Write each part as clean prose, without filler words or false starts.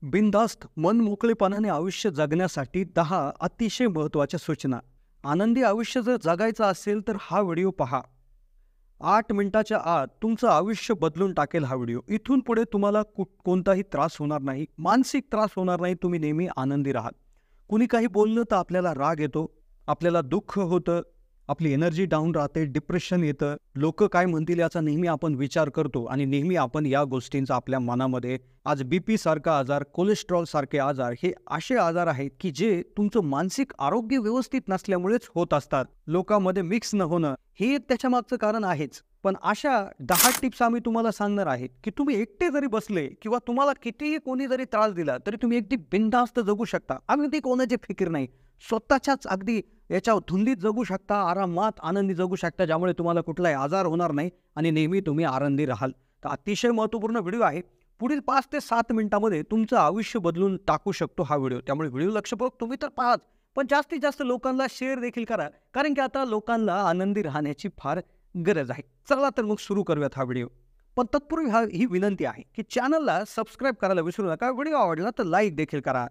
बिनधास्त मन मोकळेपणाने आयुष्य जगण्यासाठी 10 अतिशय महत्त्वाच्या सूचना. आनंदी आयुष्य जर जगायचं असेल तर हा व्हिडिओ पहा. 8 मिनिटाच्या आत तुमचं आयुष्य बदलून टाकेल हा व्हिडिओ. इथून पुढे तुम्हाला कोणताही त्रास होणार नाही, मानसिक त्रास होणार नाही. तुम्ही नेहमी आनंदी राहाल. कुणी काही बोललं तर आपल्याला राग येतो, आपल्याला दुःख होतं, आपली एनर्जी डाऊन राहते, डिप्रेशन येतं. लोक काय म्हणतील याचा नेहमी आपण विचार करतो आणि नेहमी आपण या गोष्टींचा आपल्या मनामध्ये आज बीपी सारखा आजार, कोलेस्ट्रॉल सारखे आजार हे असे आजार आहेत की जे तुमचं मानसिक आरोग्य व्यवस्थित नसल्यामुळेच होत असतात. लोकांमध्ये मिक्स न होणं हे त्याच्या मागचं कारण आहेच. पण अशा 10 टिप्स आम्ही तुम्हाला सांगणार आहेत की तुम्ही एकटे जरी बसले किंवा तुम्हाला कितीही कोणी जरी त्रास दिला तरी तुम्ही अगदी बिनधास्त जगू शकता. अगदी कोणाची फिकीर नाही, स्वतःच्याच अगदी याच्या धुंदीत जगू शकता, आरामात आनंदी जगू शकता, ज्यामुळे तुम्हाला कुठलाही आजार होणार नाही आणि नेहमी तुम्ही आनंदी राहाल. तर अतिशय महत्त्वपूर्ण व्हिडिओ आहे. पुढील 5 ते 7 मिनिटांमध्ये तुमचं आयुष्य बदलून टाकू शकतो हा व्हिडिओ. त्यामुळे व्हिडिओ लक्षपूर्वक तुम्ही तर पाहाच, पण जास्तीत जास्त लोकांना शेअर देखील करा, कारण की आता लोकांना आनंदी राहण्याची फार गरज आहे. चला तर मग सुरू करूयात हा व्हिडिओ. पण तत्पूर्वी ही विनंती आहे की चॅनलला सबस्क्राईब करायला विसरू नका. व्हिडिओ आवडला तर लाईक देखील करा.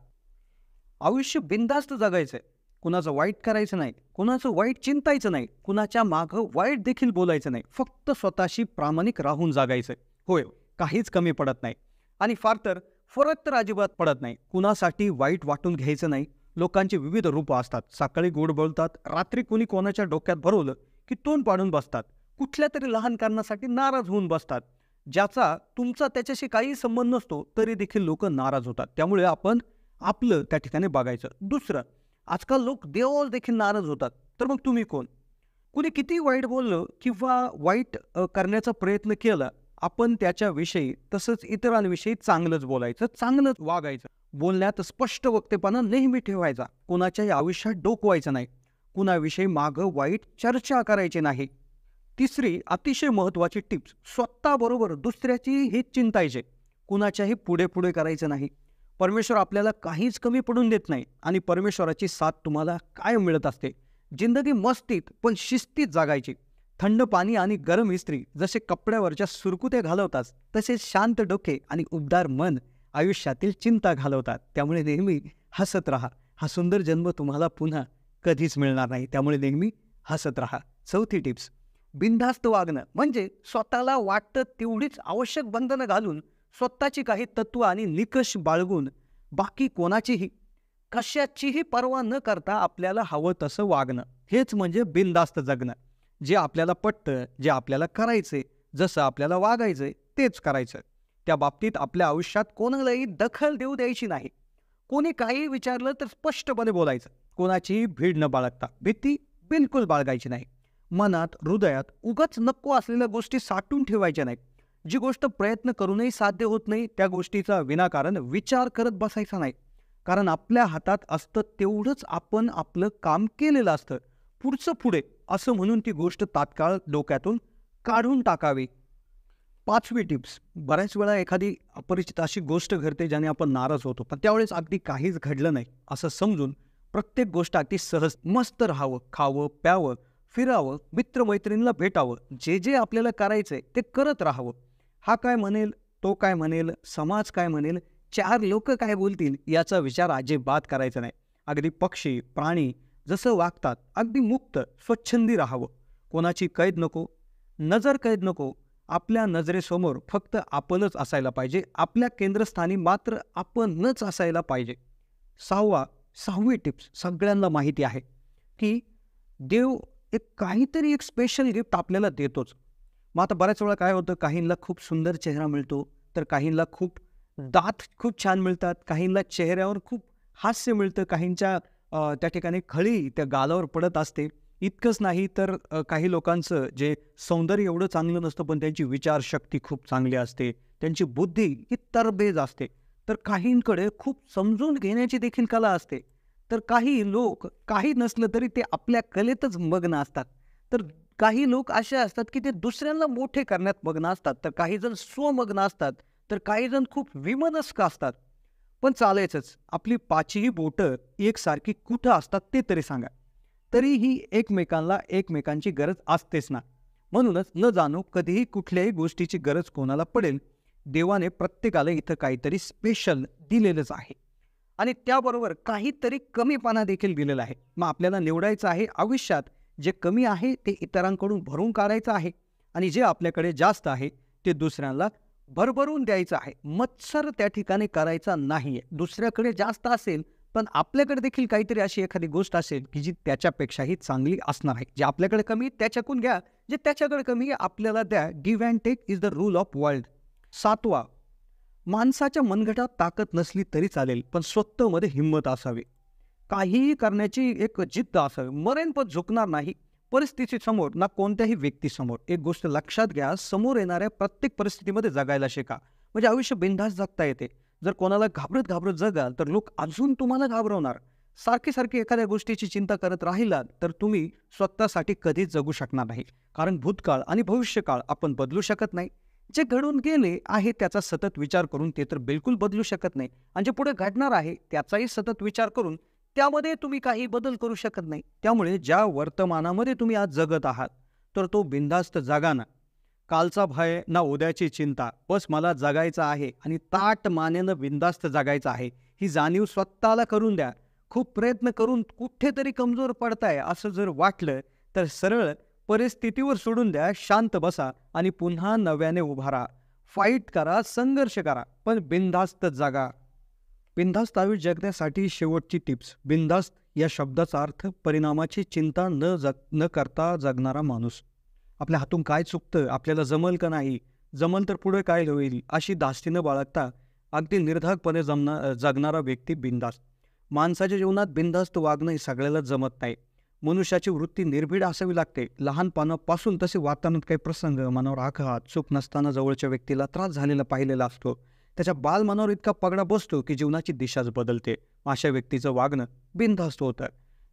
आयुष्य बिनधास्त जगायचंय. कुणाचं वाईट करायचं नाही, कुणाचं वाईट चिंतायचं नाही, कुणाच्या मागं वाईट देखील बोलायचं नाही. फक्त स्वतःशी प्रामाणिक राहून जगायचंय. होय, काहीच कमी पडत नाही आणि फार तर फरक तर अजिबात पडत नाही. कुणासाठी वाईट वाटून घ्यायचं नाही. लोकांची विविध रूपं असतात. सकाळी गोड बोलतात, रात्री कुणी कोणाच्या डोक्यात भरवलं की तोंड पाडून बसतात. कुठल्या तरी लहान कारणासाठी नाराज होऊन बसतात, ज्याचा तुमचा त्याच्याशी काही संबंध नसतो तरी देखील लोक नाराज होतात. त्यामुळे आपण आपलं त्या ठिकाणी बघायचं. दुसरं, आजकाल लोक देवावर देखील नाराज होतात. तर मग तुम्ही कोण? कुणी किती वाईट बोललं किंवा वाईट करण्याचा प्रयत्न केला, आपण त्याच्याविषयी तसंच इतरांविषयी चांगलंच बोलायचं, चांगलंच वागायचं. बोलण्यात स्पष्ट वक्तेपणा नेहमी ठेवायचा. कोणाच्याही आयुष्यात डोकवायचं नाही. कुणाविषयी मागं वाईट चर्चा करायची नाही. तिसरी अतिशय महत्त्वाची टिप्स, स्वतःबरोबर दुसऱ्याची हे चिंतायचे. कुणाच्याही पुढे पुढे करायचं नाही. परमेश्वर आपल्याला काहीच कमी पडून देत नाही आणि परमेश्वराची साथ तुम्हाला कायम मिळत असते. जिंदगी मस्तीत पण शिस्तीत जगायची. थंड पाणी आणि गरम इस्त्री जसे कपड्यावरच्या सुरकुत्या घालवतात, तसेच शांत डोके आणि उबदार मन आयुष्यातील चिंता घालवतात. त्यामुळे नेहमी हसत राहा. हा सुंदर जन्म तुम्हाला पुन्हा कधीच मिळणार नाही. त्यामुळे नेहमी हसत राहा. चौथी टिप्स, बिनधास्त वागणं म्हणजे स्वतःला वाटतं तेवढीच आवश्यक बंधनं घालून, स्वतःची काही तत्व आणि निकष बाळगून, बाकी कोणाचीही कशाचीही पर्वा न करता आपल्याला हवं तसं वागणं, हेच म्हणजे बिनधास्त जगणं. जे आपल्याला पटतं, जे आपल्याला करायचंय, जसं आपल्याला वागायचंय तेच करायचं. त्या बाबतीत आपल्या आयुष्यात कोणालाही दखल देऊ द्यायची नाही. कोणी काही विचारलं तर स्पष्टपणे बोलायचं. कोणाचीही भीड न बाळगता भीती बिलकुल बाळगायची नाही. मनात, हृदयात उगाच नको असलेल्या गोष्टी साठवून ठेवायच्या नाहीत. जी गोष्ट प्रयत्न करूनही साध्य होत नाही त्या गोष्टीचा विनाकारण विचार करत बसायचा नाही. कारण आपल्या हातात असतं तेवढंच आपण आपलं काम केलेलं असतं. पुढचं पुढे असं म्हणून ती गोष्ट तात्काळ डोक्यातून काढून टाकावी. 5वी टिप्स, बऱ्याच वेळा एखादी अपरिचित अशी गोष्ट घडते ज्याने आपण नाराज होतो, पण त्यावेळेस अगदी काहीच घडलं नाही असं समजून प्रत्येक गोष्ट अगदी सहज मस्त राहावं, खावं, प्यावं, फिरावं, मित्रमैत्रिणीला भेटावं, जे जे आपल्याला करायचंय ते करत राहावं. हा काय म्हणेल, तो काय म्हणेल, समाज काय म्हणेल, 4 लोक काय बोलतील याचा विचार अजिबात करायचा नाही. अगदी पक्षी, प्राणी जसं वागतात अगदी मुक्त, स्वच्छंदी राहावं. कोणाची कैद नको, नजर कैद नको. आपल्या नजरेसमोर फक्त आपणच असायला पाहिजे. आपल्या केंद्रस्थानी मात्र आपणच असायला पाहिजे. 6वी टिप्स, सगळ्यांना माहिती आहे की देव काहीतरी एक स्पेशल गिफ्ट आपल्याला देतोच. मग आता बऱ्याच वेळा काय होतं, काहींना खूप सुंदर चेहरा मिळतो, तर काहींना खूप दात खूप छान मिळतात, काहींना चेहऱ्यावर खूप हास्य मिळतं, काहींच्या त्या ठिकाणी खळी त्या गालावर पडत असते. इतकंच नाही तर काही लोकांचं जे सौंदर्य एवढं चांगलं नसतं, पण त्यांची विचारशक्ती खूप चांगली असते, त्यांची बुद्धी ही तरबेज असते. तर काहींकडे खूप समजून घेण्याची देखील कला असते. तर काही लोक काही नसलं तरी ते आपल्या कलेतच मग्न असतात. तर काही लोक असे असतात की ते दुसऱ्यांना मोठे करण्यात मग्न असतात. तर काही जण स्वमग्न असतात, तर काही जण खूप विमनस्क असतात. पण चालायचंच. आपली 5ही बोटं एकसारखी कुठं असतात ते तरी सांगा. तरीही एकमेकांना एकमेकांची गरज असतेच ना. म्हणूनच न जाणो कधीही कुठल्याही गोष्टीची गरज कोणाला पडेल, देवाने प्रत्येकाला इथं काहीतरी स्पेशल दिलेलंच आहे आणि त्याबरोबर काहीतरी कमीपणा देखील दिलेला आहे. मग आपल्याला निवडायचं आहे आयुष्यात जे कमी आहे ते इतरांकडून भरून काढायचं आहे आणि जे आपल्याकडे जास्त आहे ते दुसऱ्यांना भरभरून द्यायचं आहे. मत्सर त्या ठिकाणी करायचा नाहीये. दुसऱ्याकडे जास्त असेल पण आपल्याकडे देखील काहीतरी अशी एखादी गोष्ट असेल की जी त्याच्यापेक्षाही चांगली असणार आहे. जे आपल्याकडे कमी त्याच्याकडून घ्या, जे त्याच्याकडे कमी आपल्याला द्या. Give and take is the rule of world. 7वा, माणसाच्या मनगटात ताकद नसली तरी चालेल पण स्वतःमध्ये हिंमत असावी. काहीही करण्याची एक जिद्द असावी. मरेन पण झुकणार नाही परिस्थितीसमोर ना कोणत्याही व्यक्तीसमोर. एक गोष्ट लक्षात घ्या, समोर येणाऱ्या प्रत्येक परिस्थितीमध्ये जगायला शिका. म्हणजे आयुष्य बिनधास्त जगता येते. जर कोणाला घाबरत घाबरत जगाल तर लोक अजून तुम्हाला घाबरवणार. सारखी एखाद्या गोष्टीची चिंता करत राहिलात तर तुम्ही स्वतःसाठी कधीच जगू शकणार नाही. कारण भूतकाळ आणि भविष्यकाळ आपण बदलू शकत नाही. जे घडून गेले आहे त्याचा सतत विचार करून ते तर बिलकुल बदलू शकत नाही आणि जे पुढे घडणार आहे त्याचाही सतत विचार करून त्यामध्ये तुम्ही काही बदल करू शकत नाही. त्यामुळे ज्या वर्तमानामध्ये तुम्ही आज जगत आहात तर तो बिनधास्त जगा ना. कालचा भय ना उद्याची चिंता, बस मला जगायचं आहे आणि ताठ मानेनं बिनधास्त जगायचं आहे ही जाणीव स्वतःला करून द्या. खूप प्रयत्न करून कुठेतरी कमजोर पडताय असं जर वाटलं तर सरळ परिस्थितीवर सोडून द्या, शांत बसा आणि पुन्हा नव्याने उभा राहा. फाईट करा, संघर्ष करा, पण बिनधास्त जगा. बिनधास्त आयुष्य जगण्यासाठी शेवटची टिप्स. बिनधास्त या शब्दाचा अर्थ परिणामाची चिंता न करता जगणारा माणूस. आपल्या हातून काय चुकतं, आपल्याला जमल का नाही, जमल तर पुढे काय होईल अशी धास्तीनं बाळगता अगदी निर्धाकपणे जगणारा व्यक्ती बिनधास्त. माणसाच्या जीवनात बिनधास्त वागणं हे सगळ्याला जमत नाही. मनुष्याची वृत्ती निर्भीड असावी लागते. लहानपणापासून तसे वातावरणात काही प्रसंग, मनावर आघात, चूक नसताना जवळच्या व्यक्तीला त्रास झालेला पाहिलेला असतो. त्याच्या बालमनावर इतका पगडा बसतो की जीवनाची दिशाच बदलते. अशा व्यक्तीचं वागणं बिनधास्त होतं.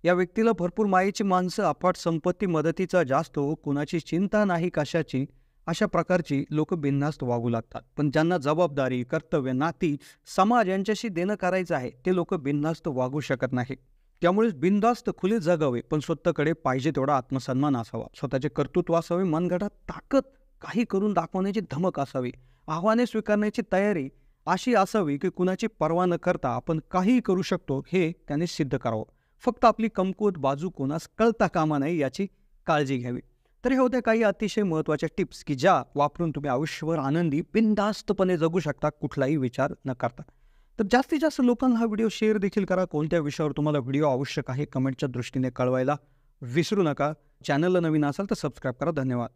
या व्यक्तीला भरपूर मायेची माणसं, अफाट संपत्ती, मदतीचा जास्त कुणाची चिंता नाही कशाची, अशा प्रकारची लोक बिनधास्त वागू लागतात. पण ज्यांना जबाबदारी, कर्तव्य, नाती, समाज यांच्याशी देणं करायचं आहे ते लोक बिनधास्त वागू शकत नाही. त्यामुळे बिनधास्त खुले जगावे पण स्वतःकडे पाहिजे तेवढा आत्मसन्मान असावा. स्वतःचे कर्तृत्व असावे, मनगटात ताकद, काही करून दाखवण्याची धमक असावी, आव्हाने स्वीकारण्याची तयारी अशी असावी की कुणाची पर्वा न करता आपण काहीही करू शकतो हे त्याने सिद्ध करावं. फक्त आपली कमकुवत बाजू कोणास कळता कामा नये याची काळजी घ्यावी. तर हे होत्या काही अतिशय महत्त्वाच्या टिप्स की ज्या वापरून तुम्ही आयुष्यभर आनंदी बिनधास्तपणे जगू शकता, कुठलाही विचार न करता. तर जास्तीत जास्त लोकांना हा व्हिडिओ शेअर देखील करा. कोणत्या विषयावर तुम्हाला व्हिडिओ आवश्यक आहे कमेंटच्या दृष्टीने कळवायला विसरू नका. चॅनलला नवीन असाल तर सबस्क्राईब करा. धन्यवाद.